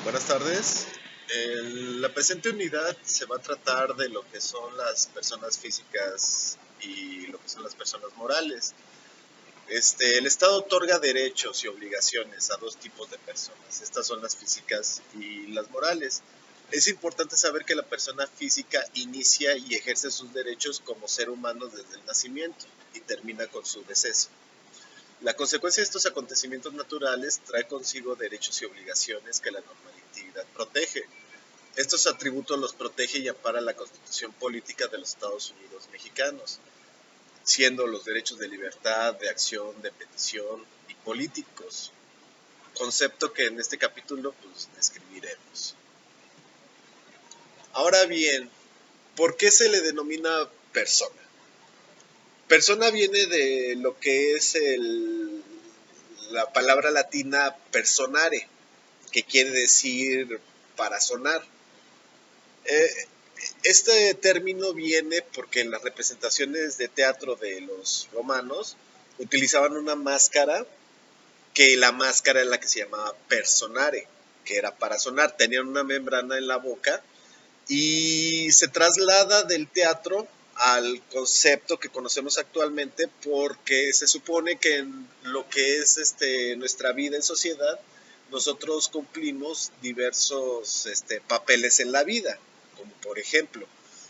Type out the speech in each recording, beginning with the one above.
Buenas tardes. La presente unidad se va a tratar de lo que son las personas físicas y lo que son las personas morales. El Estado otorga derechos y obligaciones a dos tipos de personas. Estas son las físicas y las morales. Es importante saber que la persona física inicia y ejerce sus derechos como ser humano desde el nacimiento y termina con su deceso. La consecuencia de estos acontecimientos naturales trae consigo derechos y obligaciones que la normatividad protege. Estos atributos los protege y ampara la Constitución Política de los Estados Unidos mexicanos, siendo los derechos de libertad, de acción, de petición y políticos, concepto que en este capítulo pues describiremos. Ahora bien, ¿por qué se le denomina persona? Persona viene de lo que es la palabra latina personare, que quiere decir para sonar. Eh, Este término viene porque en las representaciones de teatro de los romanos utilizaban una máscara, que la máscara es la que se llamaba personare, que era para sonar, tenían una membrana en la boca y se traslada del teatro al concepto que conocemos actualmente porque se supone que en lo que es nuestra vida en sociedad nosotros cumplimos diversos papeles en la vida, como por ejemplo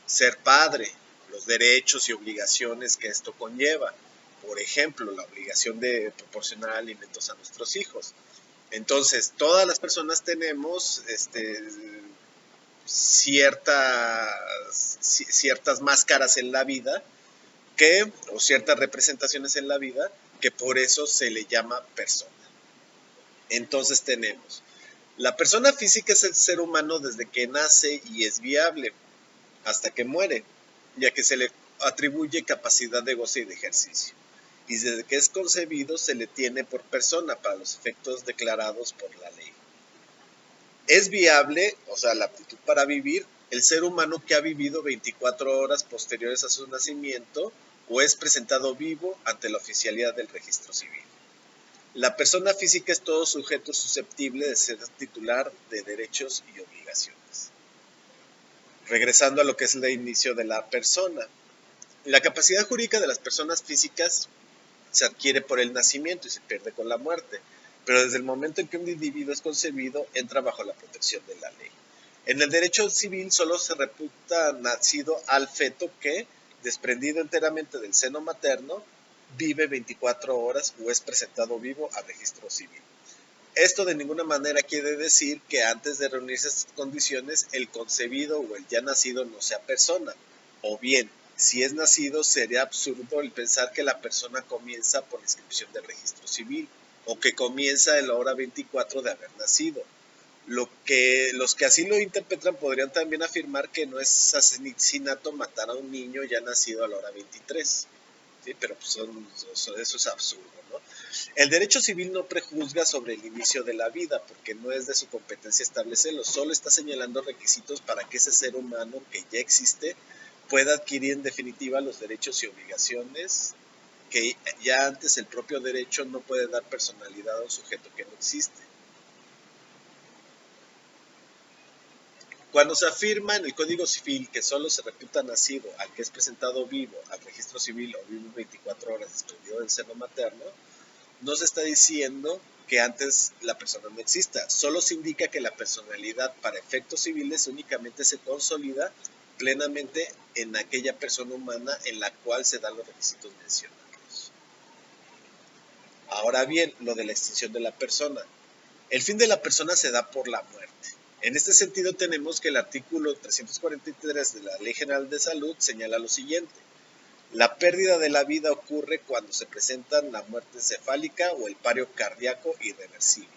ser padre, los derechos y obligaciones que esto conlleva, por ejemplo la obligación de proporcionar alimentos a nuestros hijos. Entonces todas las personas tenemos ciertas máscaras en la vida o ciertas representaciones en la vida que por eso se le llama persona. Entonces tenemos, la persona física es el ser humano desde que nace y es viable hasta que muere, ya que se le atribuye capacidad de goce y de ejercicio. Y desde que es concebido se le tiene por persona para los efectos declarados por la ley. Es viable, o sea, la aptitud para vivir, el ser humano que ha vivido 24 horas posteriores a su nacimiento o es presentado vivo ante la oficialidad del registro civil. La persona física es todo sujeto susceptible de ser titular de derechos y obligaciones. Regresando a lo que es el inicio de la persona. La capacidad jurídica de las personas físicas se adquiere por el nacimiento y se pierde con la muerte, pero desde el momento en que un individuo es concebido entra bajo la protección de la ley. En el derecho civil solo se reputa nacido al feto que, desprendido enteramente del seno materno, vive 24 horas o es presentado vivo al registro civil. Esto de ninguna manera quiere decir que antes de reunirse estas condiciones el concebido o el ya nacido no sea persona, o bien, si es nacido sería absurdo el pensar que la persona comienza por la inscripción del registro civil o que comienza en la hora 24 de haber nacido. Los que así lo interpretan podrían también afirmar que no es asesinato matar a un niño ya nacido a la hora 23. ¿Sí? Pero pues eso es absurdo, ¿no? El derecho civil no prejuzga sobre el inicio de la vida, porque no es de su competencia establecerlo, solo está señalando requisitos para que ese ser humano que ya existe pueda adquirir en definitiva los derechos y obligaciones que ya antes el propio derecho no puede dar personalidad a un sujeto que no existe. Cuando se afirma en el Código Civil que solo se reputa nacido al que es presentado vivo al registro civil o vivo 24 horas desprendido del seno materno, no se está diciendo que antes la persona no exista, solo se indica que la personalidad para efectos civiles únicamente se consolida plenamente en aquella persona humana en la cual se dan los requisitos mencionados. Ahora bien, lo de la extinción de la persona. El fin de la persona se da por la muerte. En este sentido tenemos que el artículo 343 de la Ley General de Salud señala lo siguiente: la pérdida de la vida ocurre cuando se presentan la muerte encefálica o el paro cardíaco irreversible.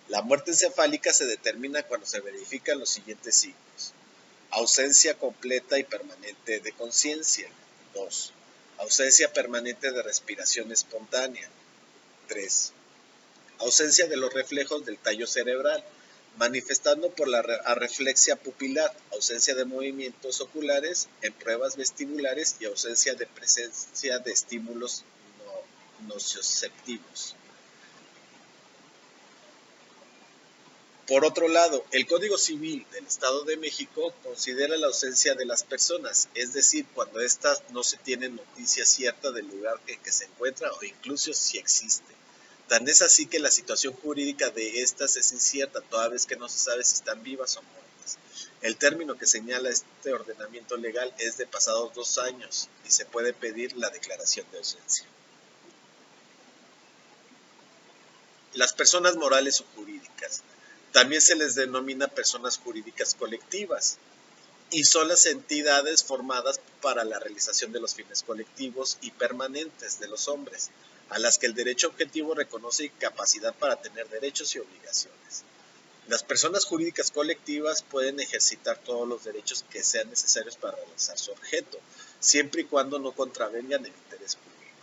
La muerte encefálica se determina cuando se verifican los siguientes signos: ausencia completa y permanente de conciencia. 2. Ausencia permanente de respiración espontánea. 3. Ausencia de los reflejos del tallo cerebral, manifestando por la arreflexia pupilar, ausencia de movimientos oculares en pruebas vestibulares y ausencia de presencia de estímulos nociceptivos. Por otro lado, el Código Civil del Estado de México considera la ausencia de las personas, es decir, cuando éstas no se tiene noticia cierta del lugar en que se encuentra o incluso si existe. Tan es así que la situación jurídica de estas es incierta, toda vez que no se sabe si están vivas o muertas. El término que señala este ordenamiento legal es de pasados 2 años y se puede pedir la declaración de ausencia. Las personas morales o jurídicas. También se les denomina personas jurídicas colectivas y son las entidades formadas para la realización de los fines colectivos y permanentes de los hombres, a las que el derecho objetivo reconoce capacidad para tener derechos y obligaciones. Las personas jurídicas colectivas pueden ejercitar todos los derechos que sean necesarios para realizar su objeto, siempre y cuando no contravengan el interés público.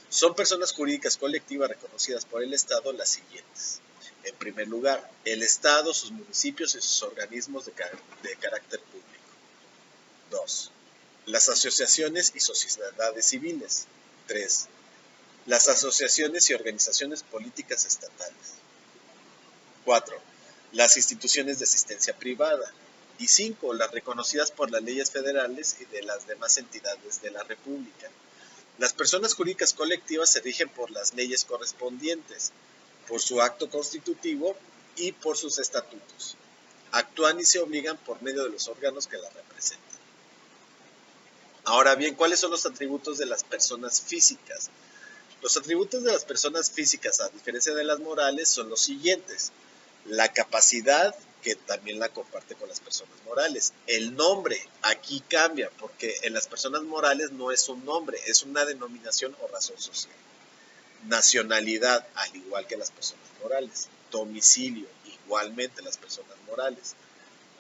Son personas jurídicas colectivas reconocidas por el Estado las siguientes. En primer lugar, el Estado, sus municipios y sus organismos de carácter público. 2. Las asociaciones y sociedades civiles. 3. Las asociaciones y organizaciones políticas estatales. 4. Las instituciones de asistencia privada. Y 5. Las reconocidas por las leyes federales y de las demás entidades de la República. Las personas jurídicas colectivas se rigen por las leyes correspondientes, por su acto constitutivo y por sus estatutos. Actúan y se obligan por medio de los órganos que las representan. Ahora bien, ¿cuáles son los atributos de las personas físicas? Los atributos de las personas físicas, a diferencia de las morales, son los siguientes. La capacidad, que también la comparte con las personas morales. El nombre, aquí cambia, porque en las personas morales no es un nombre, es una denominación o razón social. Nacionalidad, al igual que las personas morales. Domicilio, igualmente las personas morales.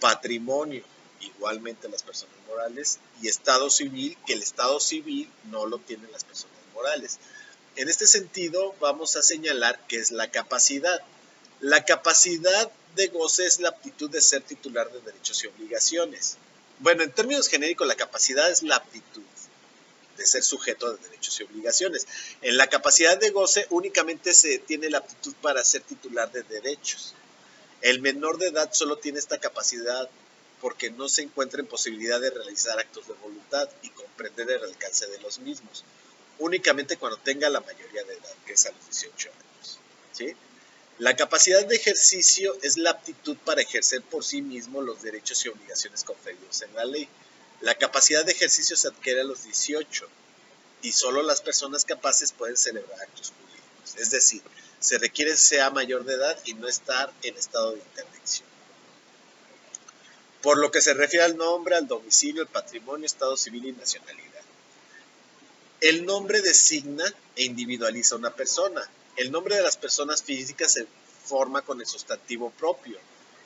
Patrimonio, igualmente las personas morales. Y estado civil, que el estado civil no lo tienen las personas morales. En este sentido, vamos a señalar que es la capacidad. La capacidad de goce es la aptitud de ser titular de derechos y obligaciones. Bueno, en términos genéricos, la capacidad es la aptitud de ser sujeto de derechos y obligaciones. En la capacidad de goce únicamente se tiene la aptitud para ser titular de derechos. El menor de edad solo tiene esta capacidad porque no se encuentra en posibilidad de realizar actos de voluntad y comprender el alcance de los mismos, únicamente cuando tenga la mayoría de edad, que es a los 18 años. ¿Sí? La capacidad de ejercicio es la aptitud para ejercer por sí mismo los derechos y obligaciones conferidos en la ley. La capacidad de ejercicio se adquiere a los 18 y solo las personas capaces pueden celebrar actos jurídicos. Es decir, se requiere sea mayor de edad y no estar en estado de interdicción. Por lo que se refiere al nombre, al domicilio, al patrimonio, estado civil y nacionalidad. El nombre designa e individualiza a una persona. El nombre de las personas físicas se forma con el sustantivo propio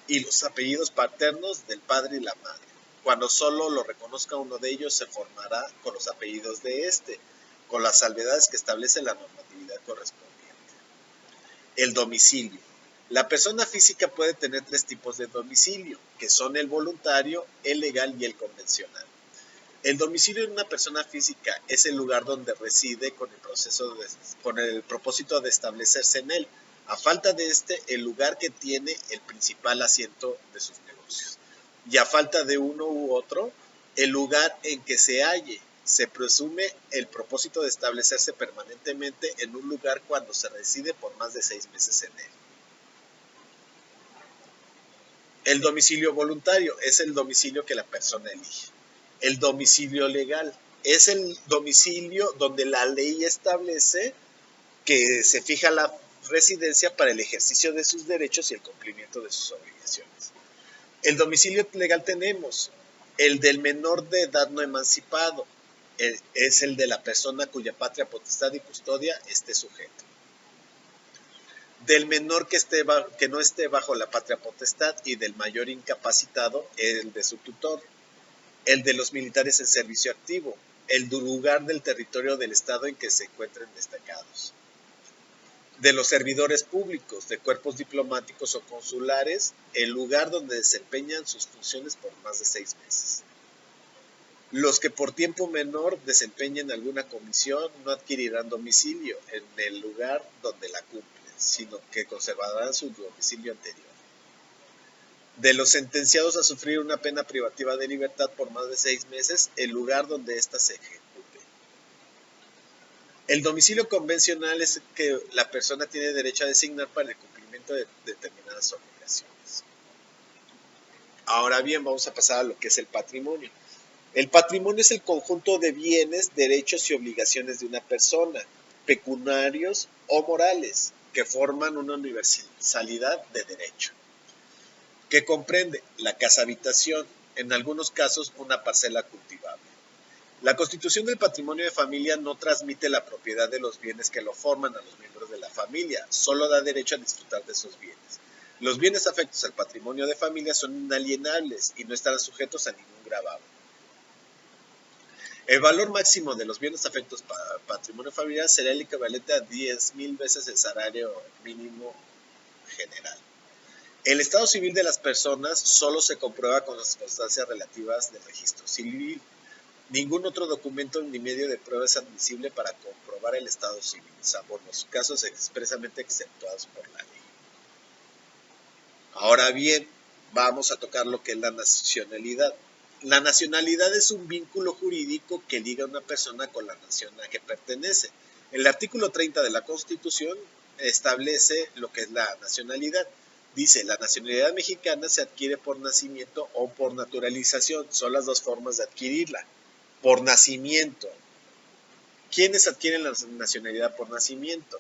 y los apellidos paternos del padre y la madre. Cuando solo lo reconozca uno de ellos, se formará con los apellidos de este, con las salvedades que establece la normatividad correspondiente. El domicilio. La persona física puede tener 3 tipos de domicilio, que son el voluntario, el legal y el convencional. El domicilio de una persona física es el lugar donde reside con el propósito de establecerse en él. A falta de este, el lugar que tiene el principal asiento de sus negocios. Y a falta de uno u otro, el lugar en que se halle. Se presume el propósito de establecerse permanentemente en un lugar cuando se reside por más de 6 meses en él. El domicilio voluntario es el domicilio que la persona elige. El domicilio legal es el domicilio donde la ley establece que se fija la residencia para el ejercicio de sus derechos y el cumplimiento de sus obligaciones. El domicilio legal tenemos el del menor de edad no emancipado, es el de la persona cuya patria potestad y custodia esté sujeto. Del menor que no esté bajo la patria potestad y del mayor incapacitado, el de su tutor. El de los militares en servicio activo, el lugar del territorio del Estado en que se encuentren destacados. De los servidores públicos, de cuerpos diplomáticos o consulares, el lugar donde desempeñan sus funciones por más de 6 meses. Los que por tiempo menor desempeñen alguna comisión no adquirirán domicilio en el lugar donde la cumplen, sino que conservarán su domicilio anterior. de los sentenciados a sufrir una pena privativa de libertad por más de 6 meses, el lugar donde ésta se ejecute. El domicilio convencional es que la persona tiene derecho a designar para el cumplimiento de determinadas obligaciones. Ahora bien, vamos a pasar a lo que es el patrimonio. El patrimonio es el conjunto de bienes, derechos y obligaciones de una persona, pecuniarios o morales, que forman una universalidad de derecho, que comprende la casa habitación, en algunos casos una parcela cultivable. La constitución del patrimonio de familia no transmite la propiedad de los bienes que lo forman a los miembros de la familia, solo da derecho a disfrutar de esos bienes. Los bienes afectos al patrimonio de familia son inalienables y no estarán sujetos a ningún gravamen. El valor máximo de los bienes afectos para patrimonio familiar será el equivalente a 10,000 veces el salario mínimo general. El estado civil de las personas solo se comprueba con las circunstancias relativas del registro civil. Ningún otro documento ni medio de prueba es admisible para comprobar el estado civil, salvo los casos expresamente exceptuados por la ley. Ahora bien, vamos a tocar lo que es la nacionalidad. La nacionalidad es un vínculo jurídico que liga a una persona con la nación a que pertenece. El artículo 30 de la Constitución establece lo que es la nacionalidad. Dice, la nacionalidad mexicana se adquiere por nacimiento o por naturalización. Son las dos formas de adquirirla. Por nacimiento. ¿Quiénes adquieren la nacionalidad por nacimiento?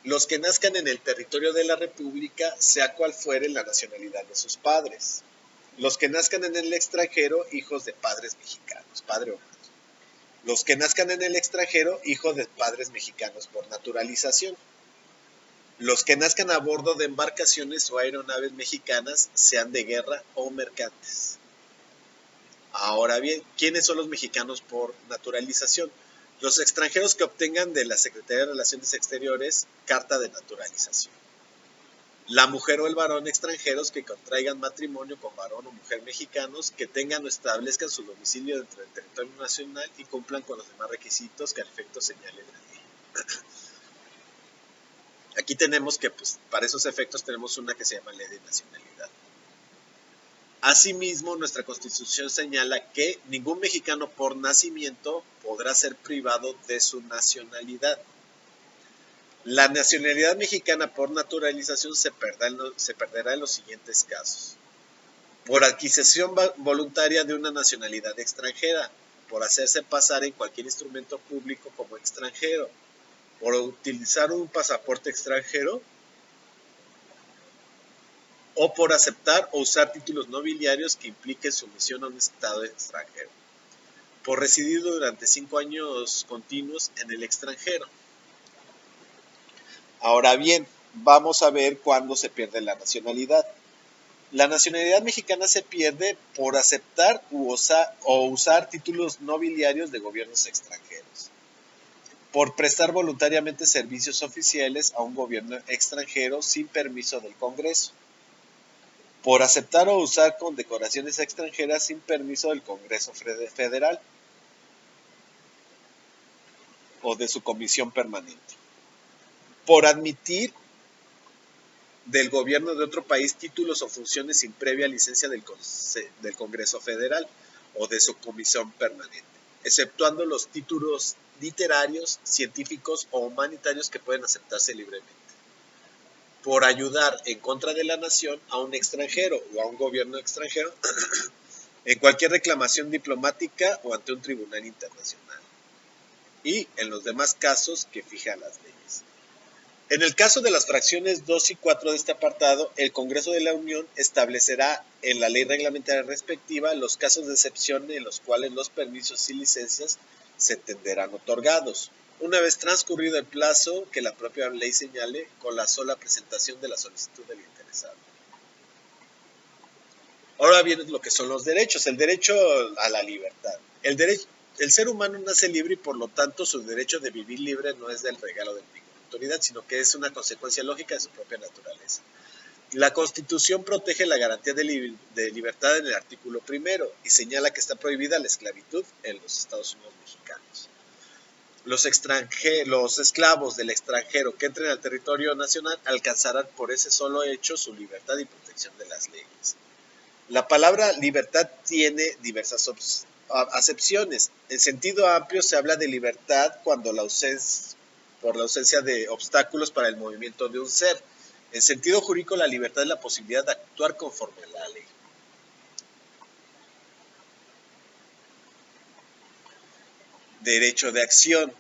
Los que nazcan en el territorio de la República, sea cual fuere la nacionalidad de sus padres. Los que nazcan en el extranjero, hijos de padres mexicanos, padre o madre. Los que nazcan en el extranjero, hijos de padres mexicanos por naturalización. Los que nazcan a bordo de embarcaciones o aeronaves mexicanas, sean de guerra o mercantes. Ahora bien, ¿quiénes son los mexicanos por naturalización? Los extranjeros que obtengan de la Secretaría de Relaciones Exteriores carta de naturalización. La mujer o el varón extranjeros que contraigan matrimonio con varón o mujer mexicanos, que tengan o establezcan su domicilio dentro del territorio nacional y cumplan con los demás requisitos que al efecto señale la ley. Aquí tenemos que, pues, para esos efectos tenemos una que se llama Ley de Nacionalidad. Asimismo, nuestra Constitución señala que ningún mexicano por nacimiento podrá ser privado de su nacionalidad. La nacionalidad mexicana por naturalización se perderá en los siguientes casos. Por adquisición voluntaria de una nacionalidad extranjera, por hacerse pasar en cualquier instrumento público como extranjero, por utilizar un pasaporte extranjero, o por aceptar o usar títulos nobiliarios que impliquen sumisión a un estado extranjero, por residir durante 5 años continuos en el extranjero. Ahora bien, vamos a ver cuándo se pierde la nacionalidad. La nacionalidad mexicana se pierde por aceptar o usar títulos nobiliarios de gobiernos extranjeros, por prestar voluntariamente servicios oficiales a un gobierno extranjero sin permiso del Congreso, por aceptar o usar condecoraciones extranjeras sin permiso del Congreso Federal o de su comisión permanente, por admitir del gobierno de otro país títulos o funciones sin previa licencia del Congreso Federal o de su comisión permanente, exceptuando los títulos literarios, científicos o humanitarios que pueden aceptarse libremente, por ayudar en contra de la nación a un extranjero o a un gobierno extranjero en cualquier reclamación diplomática o ante un tribunal internacional, y en los demás casos que fija las leyes. En el caso de las fracciones 2 y 4 de este apartado, el Congreso de la Unión establecerá en la ley reglamentaria respectiva los casos de excepción en los cuales los permisos y licencias se entenderán otorgados, una vez transcurrido el plazo que la propia ley señale, con la sola presentación de la solicitud del interesado. Ahora viene lo que son los derechos. El derecho a la libertad. El ser humano nace libre y por lo tanto su derecho de vivir libre no es del regalo de ninguna autoridad, sino que es una consecuencia lógica de su propia naturaleza. La Constitución protege la garantía de libertad en el artículo 1 y señala que está prohibida la esclavitud en los Estados Unidos mexicanos. los esclavos del extranjero que entren al territorio nacional alcanzarán por ese solo hecho su libertad y protección de las leyes. La palabra libertad tiene diversas acepciones. En sentido amplio se habla de libertad cuando por la ausencia de obstáculos para el movimiento de un ser. En sentido jurídico, la libertad es la posibilidad de actuar conforme a la ley. Derecho de acción.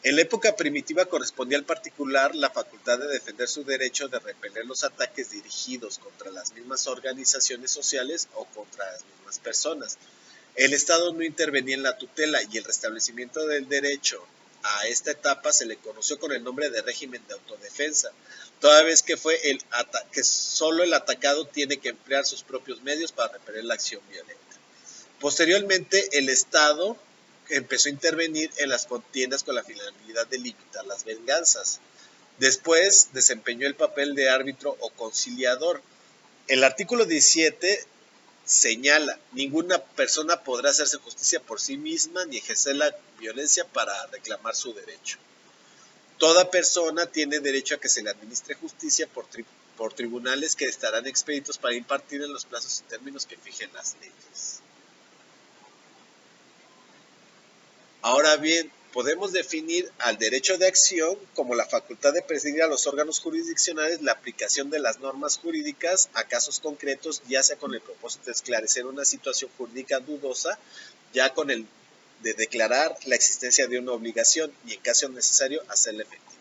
En la época primitiva correspondía al particular la facultad de defender su derecho de repeler los ataques dirigidos contra las mismas organizaciones sociales o contra las mismas personas. El Estado no intervenía en la tutela y el restablecimiento del derecho a esta etapa se le conoció con el nombre de régimen de autodefensa, toda vez que que solo el atacado tiene que emplear sus propios medios para repeler la acción violenta. Posteriormente, el Estado empezó a intervenir en las contiendas con la finalidad de limitar las venganzas. Después desempeñó el papel de árbitro o conciliador. El artículo 17 señala: ninguna persona podrá hacerse justicia por sí misma ni ejercer la violencia para reclamar su derecho. Toda persona tiene derecho a que se le administre justicia por tribunales que estarán expeditos para impartir en los plazos y términos que fijen las leyes. Ahora bien, podemos definir al derecho de acción como la facultad de presidir a los órganos jurisdiccionales la aplicación de las normas jurídicas a casos concretos, ya sea con el propósito de esclarecer una situación jurídica dudosa, ya con el de declarar la existencia de una obligación y, en caso necesario, hacerla efectiva.